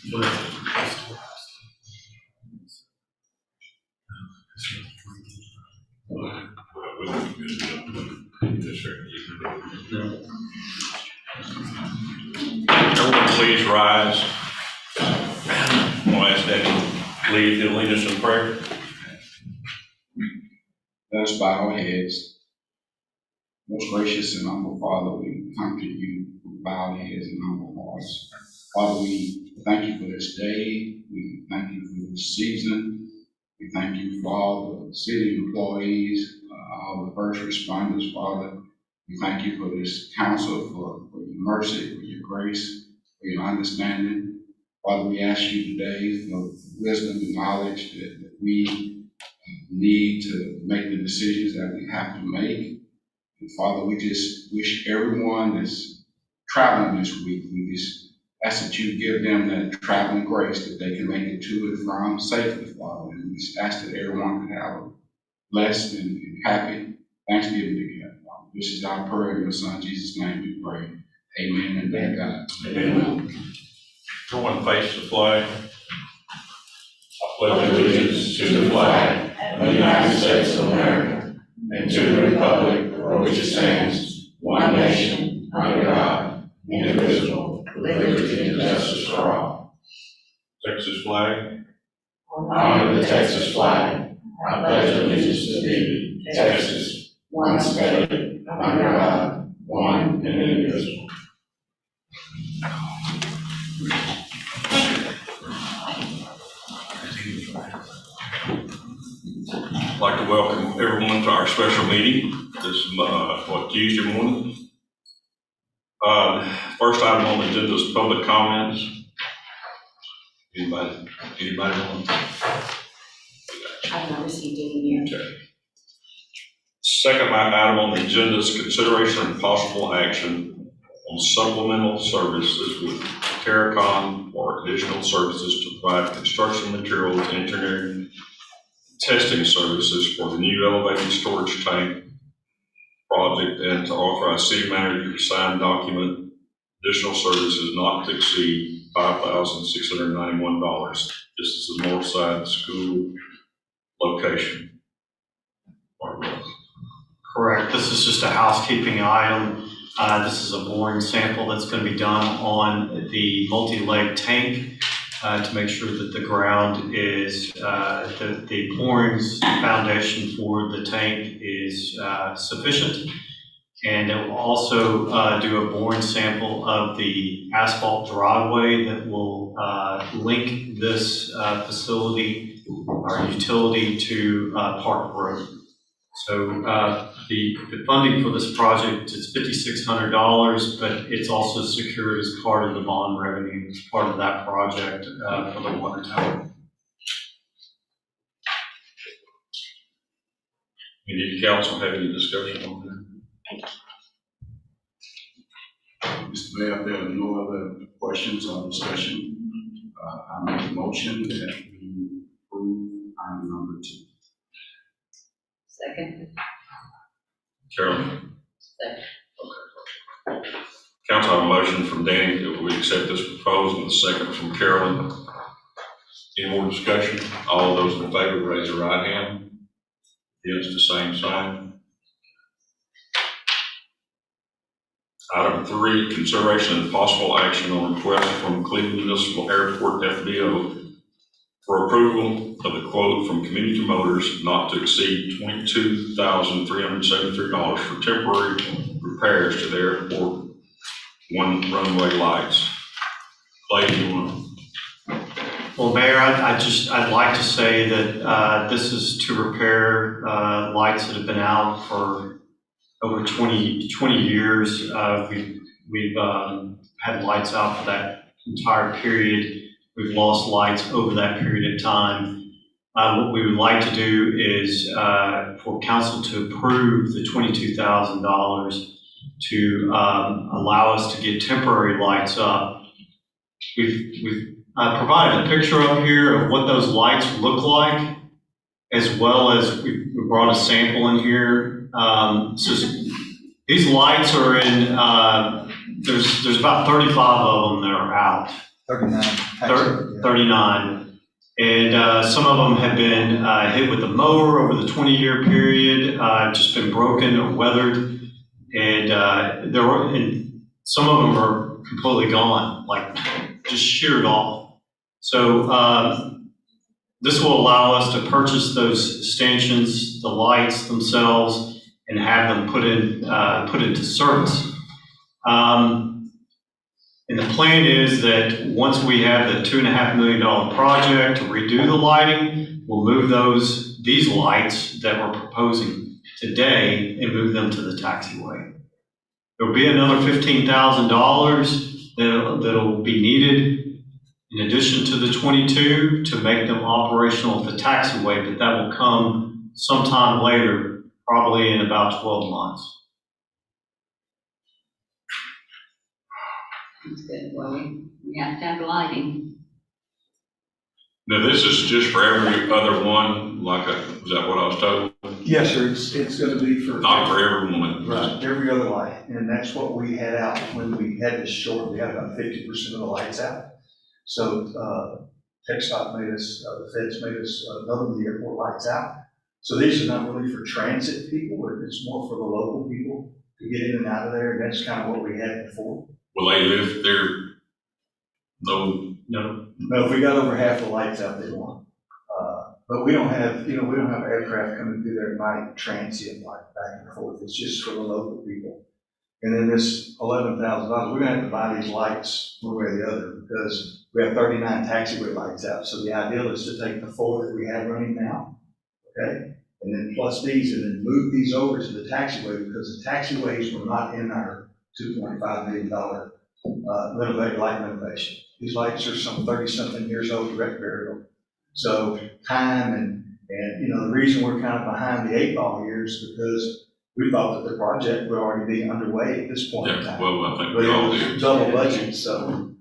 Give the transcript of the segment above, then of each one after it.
Everyone please rise. I'll ask that you lead us in prayer. Let us bow our heads. Most gracious and humble Father, we come to you with bowed heads and humble hearts. Father, we thank you for this day. We thank you for this season. We thank you for all the city employees, all the first responders, Father. We thank you for this council, for your mercy, for your grace, for your understanding. Father, we ask you today for wisdom and knowledge that we need to make the decisions that we have to make. And Father, we just wish everyone that's traveling this week, we just ask that you give them that traveling grace that they can make it to and from safely, Father. And we just ask that everyone can have a blessed and happy Thanksgiving together, Father. This is our prayer in your Son, Jesus' name we pray. Amen and thank God. Amen. Everyone face the flag. I pledge allegiance to the flag of the United States of America and to the republic for which it stands, one nation, under God, indivisible, with liberty and justice for all. Texas flag. Honor the Texas flag. I pledge allegiance to thee, Texas, one state, under God, one and indivisible. I'd like to welcome everyone to our special meeting this Tuesday morning. First item on the agenda is public comments. Anybody want? I've not received any yet. Okay. Second item on the agenda is consideration and possible action on supplemental services with Terracon for additional services to provide construction materials, engineering, testing services for the new elevated storage tank project, and to authorize city manager to sign document additional services not to exceed $5,691. This is the north side school location. Correct. This is just a housekeeping item. This is a boring sample that's going to be done on the multi-leg tank to make sure that the ground is, the borings foundation for the tank is sufficient. And it will also do a boring sample of the asphalt driveway that will link this facility or utility to Park Road. So the funding for this project is $5,600, but it's also secured as part of the bond revenue as part of that project for the water tower. Did the council have any discussion on that? Mr. Mayor, if there are no other questions or discussion, I make a motion that we approve item number 2. Second. Carolyn? Second. Okay. Council, have a motion from Danny that we accept this proposal, and a second from Carolyn. Any more discussion? All those in favor, raise your right hand. Against, the same sign. Item 3, consideration and possible action on request from Cleveland Municipal Airport FBO for approval of the quote from Community Motors not to exceed $22,373 for temporary repairs to the airport one runway lights. Clay, do you want? Well, Mayor, I'd like to say that this is to repair lights that have been out for over 20 years. We've had lights out for that entire period. We've lost lights over that period of time. What we would like to do is for council to approve the $22,000 to allow us to get temporary lights up. We've provided a picture up here of what those lights look like, as well as we brought a sample in here. So these lights are in, there's about 35 of them that are out. 39. 39. And some of them have been hit with a mower over the 20-year period, just been broken or weathered. And and some of them are completely gone, like just sheared off. So this will allow us to purchase those stanchions, the lights themselves, and have them put into service. And the plan is that once we have the $2.5 million project to redo the lighting, we'll move these lights that we're proposing today and move them to the taxiway. There'll be another $15,000 that'll be needed in addition to the 22 to make them operational at the taxiway, but that will come sometime later, probably in about 12 months. That's good. Well, we have to have lighting. Now, this is just for every other one, is that what I was told? Yes, sir, it's gonna be for. Not for everyone. Right, every other light, and that's what we had out when we had this short, we had about 50% of the lights out. So, TxDOT made us, the feds made us, none of the airport lights out. So these are not really for transit people, but it's more for the local people to get in and out of there, and that's kind of what we had before. Will they live there? No. No, if we got over half the lights out, they won't. But we don't have, we don't have aircraft coming through there at night, transient like back and forth. It's just for the local people. And then this $11,000, we're gonna have to buy these lights one way or the other because we have 39 taxiway lights out. So the ideal is to take the 4 that we have running now, okay? And then plus these and then move these over to the taxiway because the taxiways were not in our $2.5 million light renovation. These lights are some 30-something years old, direct burial. So time and the reason we're kind of behind the 8 ball here is because we thought that the project would already be underway at this point in Yeah, time. well, I think But we it all was do. double budget, so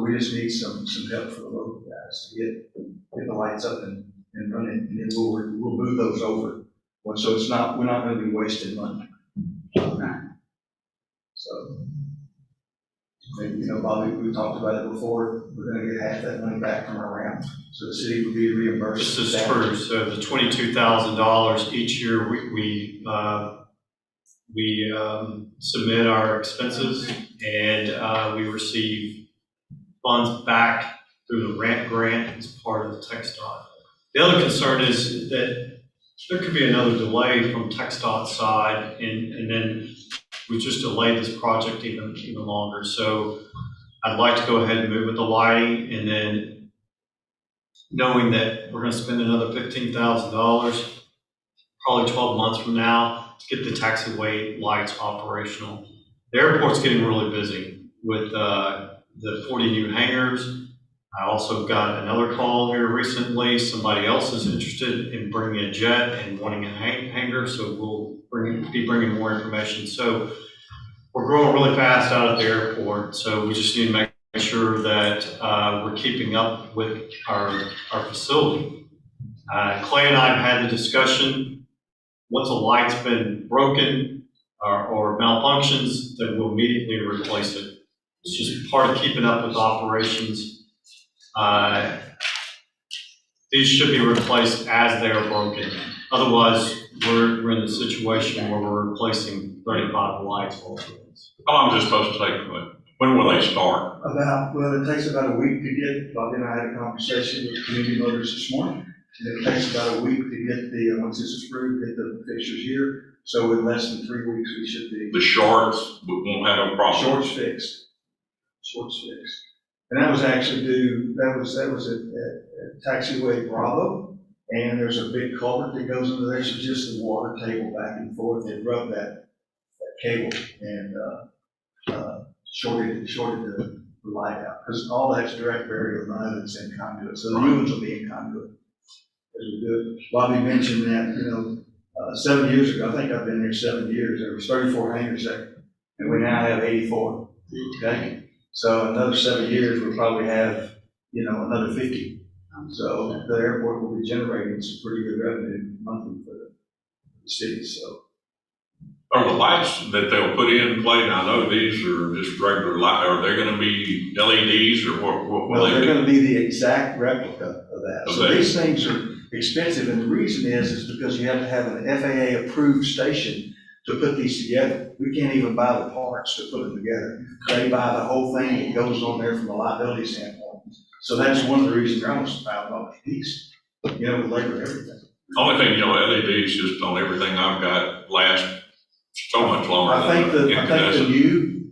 we just need some help for the local guys to get the lights up and running, and then we'll move those over. So we're not gonna be wasting money. So, Bobby, we talked about it before, we're gonna get half that money back from our ramp, so the city will be reimbursed. This is true. So the $22,000 each year, we submit our expenses and we receive funds back through the ramp grant as part of the TxDOT. The other concern is that there could be another delay from TxDOT's side, and then we just delayed this project even longer. So I'd like to go ahead and move with the lighting, and then knowing that we're going to spend another $15,000, probably 12 months from now, to get the taxiway lights operational. The airport's getting really busy with the 40 new hangars. I also got another call here recently. Somebody else is interested in bringing a jet and wanting a hangar, so we'll be bringing more information. So we're growing really fast out at the airport, so we just need to make sure that we're keeping up with our facility. Clay and I have had the discussion. Once a light's been broken or malfunctions, then we'll immediately replace it. It's just part of keeping up with operations. These should be replaced as they are broken. Otherwise, we're in the situation where we're replacing 35 lights all at once. How long is this supposed to take? When will they start? It takes about a week to get, Bobby and I had a conversation with Community Motors this morning, and it takes about a week to get once it's approved, get the fixtures here. So in less than 3 weeks, we should be. The shorts won't have no problem. Shorts fixed. And that was actually that was at Taxiway Bravo, and there's a big culvert that goes into there, so just the water table back and forth, they rubbed that cable and shorted the light out, because all that's direct burial, none of it's in conduit, so the humans will be in conduit as we do it. Bobby mentioned that, 7 years ago, I think I've been there 7 years, there was 34 hangars there, and we now have 84, okay? So another 7 years, we'll probably have, another 50. So the airport will be generating some pretty good revenue monthly for the city. So Are the lights that they'll put in play, now I know these are just regular light, are they gonna be LEDs or what Well, will they're they be? gonna be the exact replica of that. Of So that. these things are expensive, and the reason is because you have to have an FAA-approved station to put these together. We can't even buy the parts to put them together. They buy the whole thing that goes on there from a liability standpoint. So that's one of the reasons they're almost $1,000 a piece, you know, with labor and everything. Only thing, LEDs just on everything I've got last so much longer. I think than the incandescent.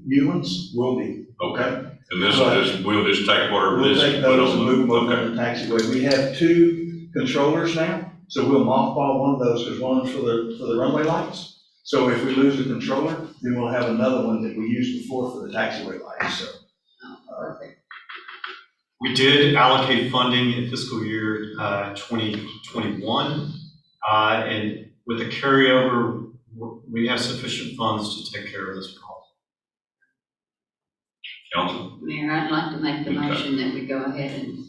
new ones will be, Okay, and this will just, we'll just take whatever we'll this take is put those and on move them the, over okay. to the taxiway. We have 2 controllers now, so we'll mothball one of those, because one's for the runway lights. So if we lose the controller, then we'll have another one that we used before for the taxiway lights, so. Perfect. We did allocate funding in fiscal year 2021, and with the carryover, we have sufficient funds to take care of this problem. Council, Mayor, I'd like to make the Okay. motion that we go ahead and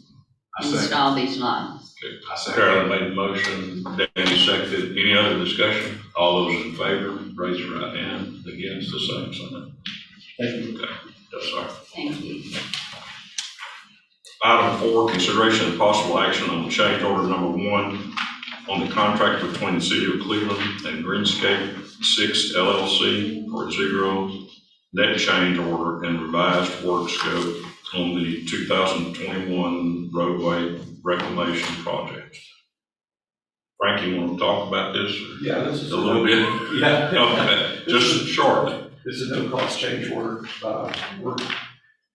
I second. install these lights. I second. Carolyn made the motion, Danny seconded. Any other discussion? All those in favor, raise your right hand. Against, the same sign. Thank you. Okay, yes, sir. Thank you. Item 4, consideration and possible action on change order number 1 on the contract between the City of Cleveland and Greenscape 6 LLC for 0 net change order and revised work scope on the 2021 roadway reclamation project. Frank, you want to talk about this Yeah, this is a little bit? Yeah, Okay, just shortly. this is no cost change order. We're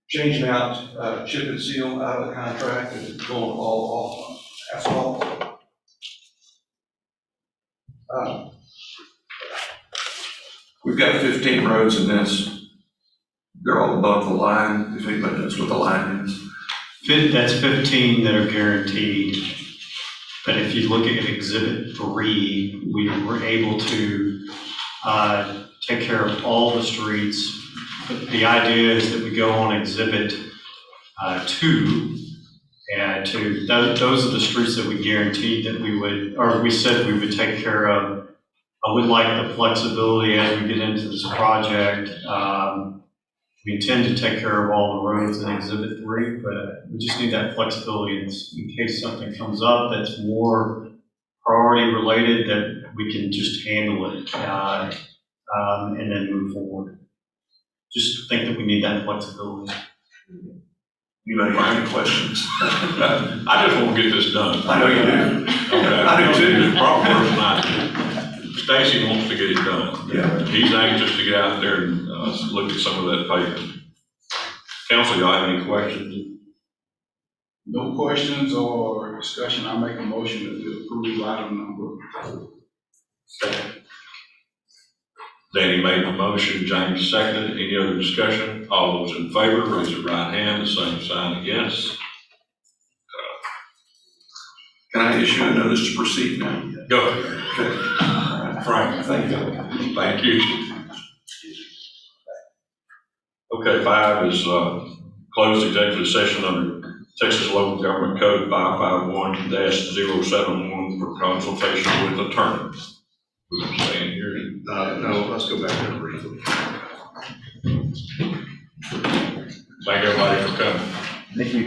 changing out chip and seal out of the contract and going all off asphalt. We've got 15 roads in this. They're all above the line, if anybody knows what the line is. That's 15 that are guaranteed. But if you look at Exhibit 3, we were able to take care of all the streets. But the idea is that we go on Exhibit 2, and those are the streets that we guaranteed that we would, or we said we would take care of. I would like the flexibility as we get into this project. We intend to take care of all the roads in Exhibit 3, but we just need that flexibility in case something comes up that's more priority related, that we can just handle it and then move forward. Just think that we need that flexibility. Anybody have any questions? I just want to get this done. I know you do. Okay. I do too. The proper person I do. Stacy wants to get it done. Yeah. He's anxious to get out there and look at some of that pavement. Council, y'all have any questions? No questions or discussion, I make a motion that we approve item number 4. Danny made the motion, James seconded. Any other discussion? All those in favor, raise your right hand, the same sign against. Can I issue a notice to proceed now? Go ahead. Okay. Frank. Thank you. Thank you. Okay, 5 is closed executive session under Texas Local Government Code 551-071 for consultation with attorney. We can stay in here. No, let's go back there briefly. Thank everybody for coming. Thank you.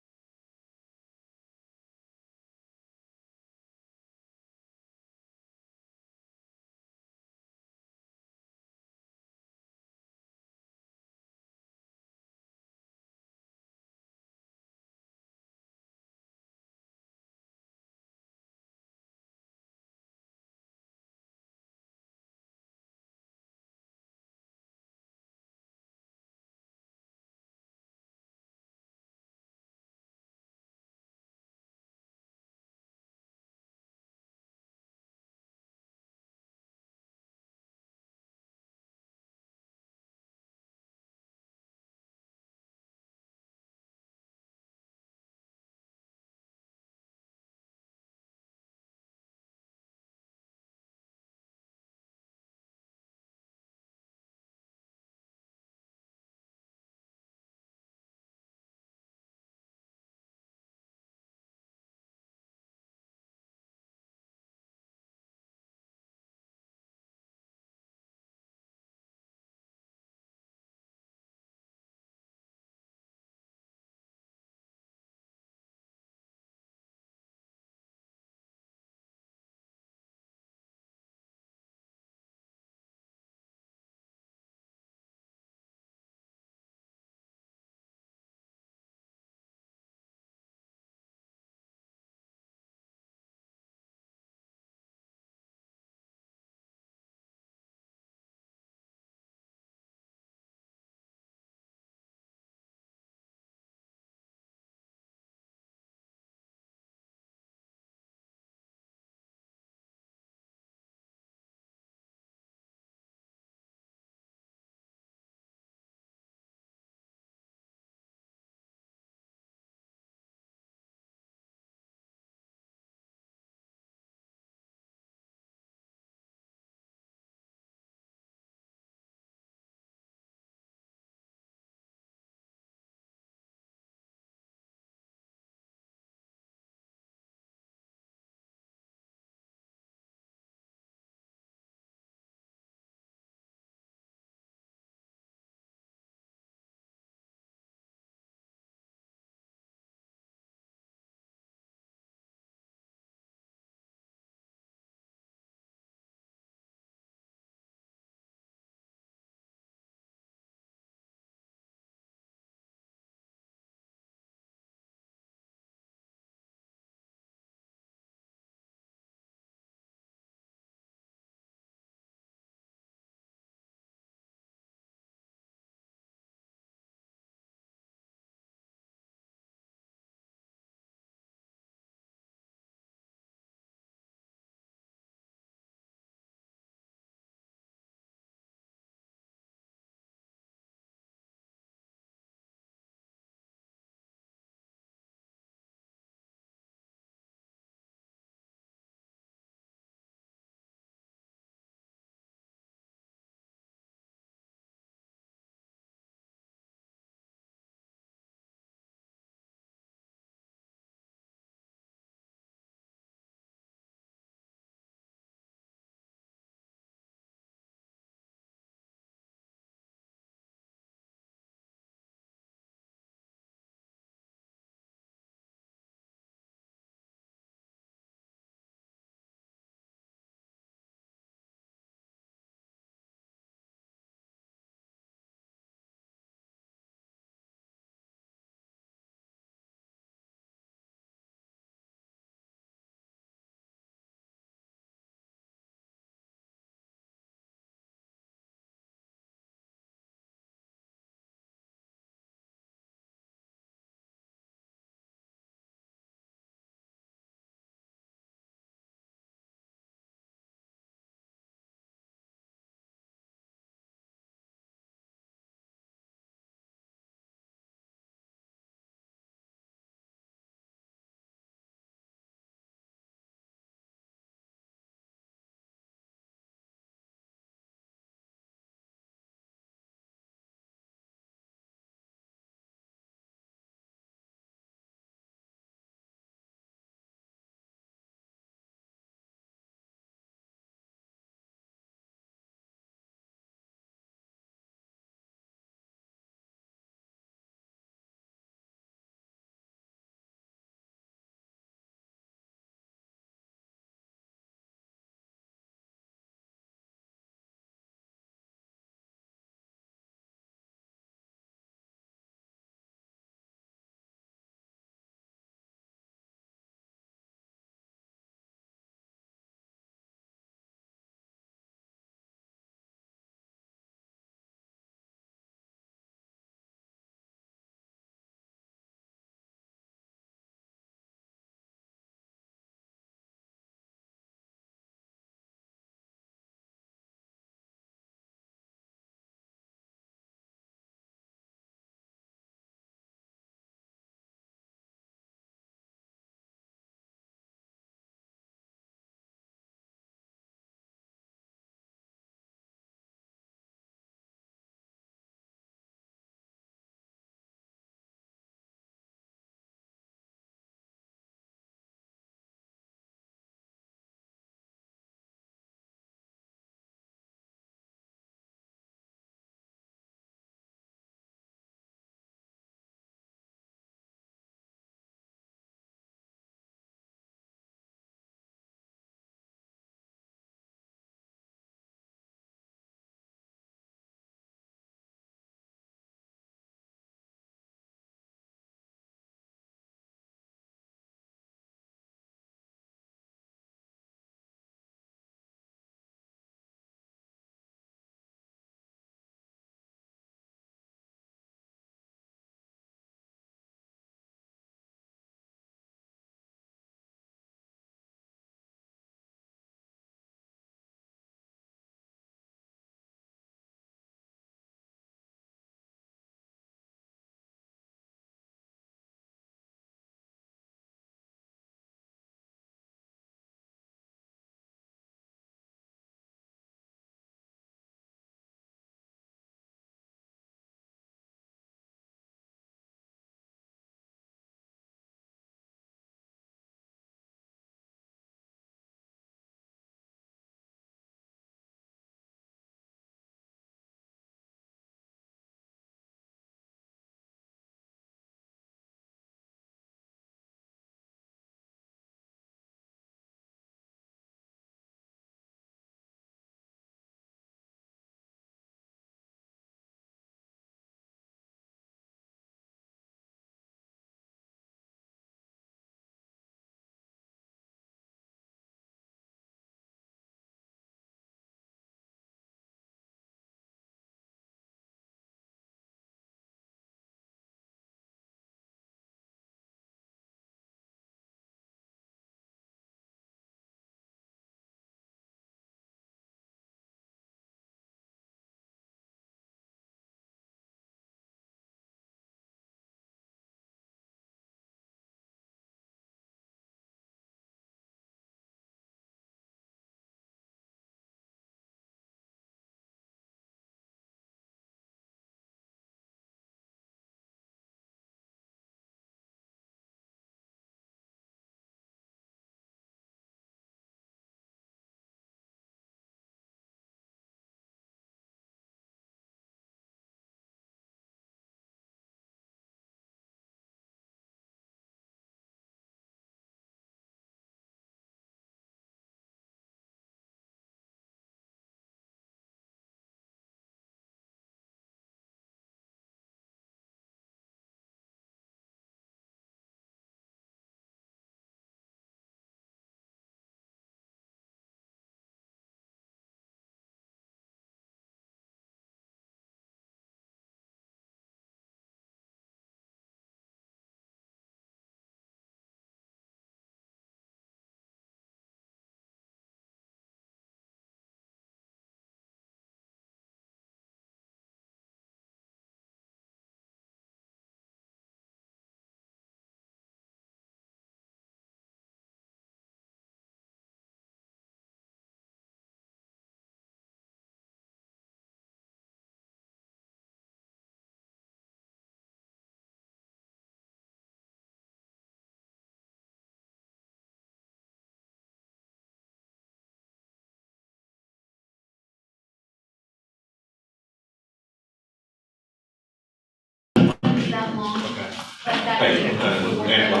Hey, Angela,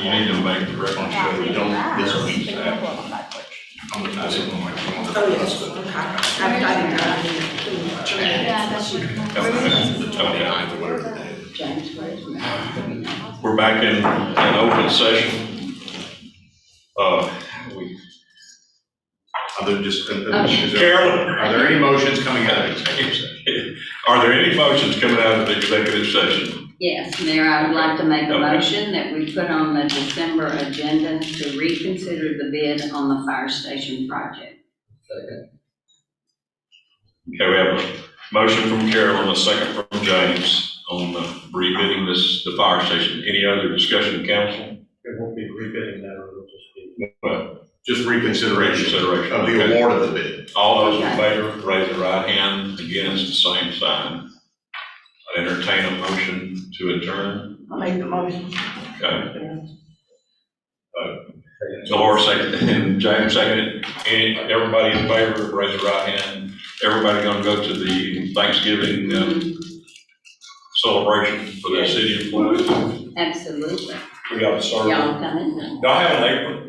you need to make the record show we don't dismiss that. I didn't want to make one. Oh, yes, okay. Okay. James, where's We're back in an open session. Carolyn, Are there any motions coming out of executive session? are there any motions coming out of the executive session? Yes, Mayor, I would like to make a Okay. motion that we put on the December agenda to reconsider the bid on the fire station project. Okay, we have a motion from Carolyn, a second from James on rebidding the fire station. Any other discussion, council? It won't be rebidding that, it'll just be. Well, Just reconsideration consideration. of the Okay. award of the bid. All those in favor, raise the right hand. Against, the same sign. I entertain a motion to adjourn. I'll make the motion. Okay. Laura seconded, and James seconded. Everybody in favor, raise the right hand. Everybody gonna go to the Thanksgiving celebration for the city employees? Absolutely. We got to start. Y'all coming? Do I have an apron?